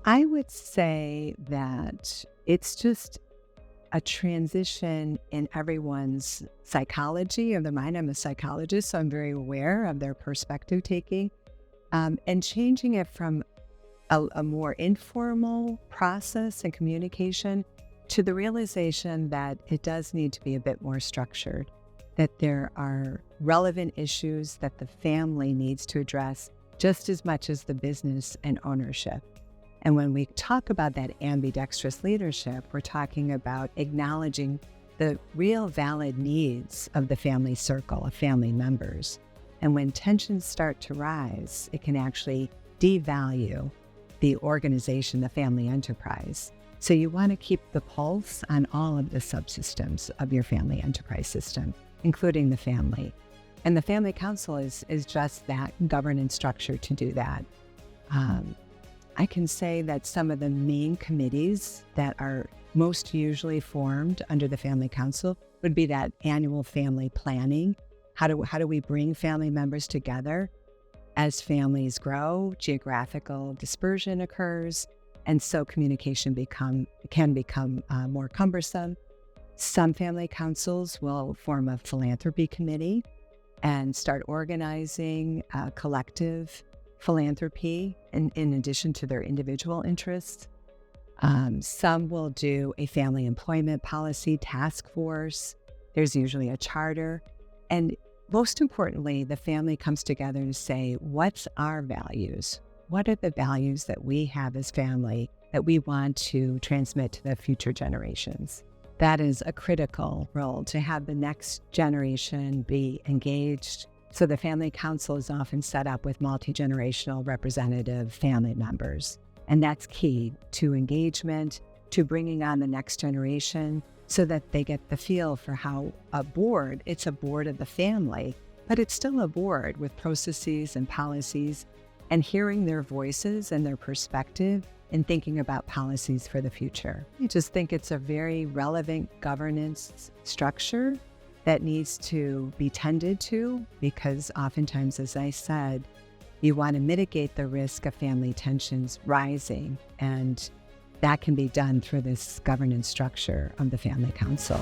I would say that it's just a transition in everyone's psychology of the mind. I'm a psychologist, so I'm very aware of their perspective taking, and changing it from a more informal process and communication to the realization that it does need to be a bit more structured, that there are relevant issues that the family needs to address just as much as the business and ownership. And when we talk about that ambidextrous leadership, we're talking about acknowledging the real valid needs of the family circle, of family members. And when tensions start to rise, it can actually devalue the organization, the family enterprise. So you want to keep the pulse on all of the subsystems of your family enterprise system, including the family. And the family council is just that governance structure to do that. I can say that some of the main committees that are most usually formed under the family council would be that annual family planning. How do we bring family members together? As families grow, geographical dispersion occurs, and so communication can become more cumbersome. Some family councils will form a philanthropy committee and start organizing collective philanthropy in addition to their individual interests. Some will do a family employment policy task force. There's usually a charter. And most importantly, the family comes together to say, what's our values? What are the values that we have as family that we want to transmit to the future generations? That is a critical role, to have the next generation be engaged. So the family council is often set up with multi-generational representative family members. And that's key to engagement, to bringing on the next generation so that they get the feel for how it's a board of the family, but it's still a board with processes and policies, and hearing their voices and their perspective and thinking about policies for the future. I just think it's a very relevant governance structure that needs to be tended to, because oftentimes, as I said, you want to mitigate the risk of family tensions rising, and that can be done through this governance structure of the family council.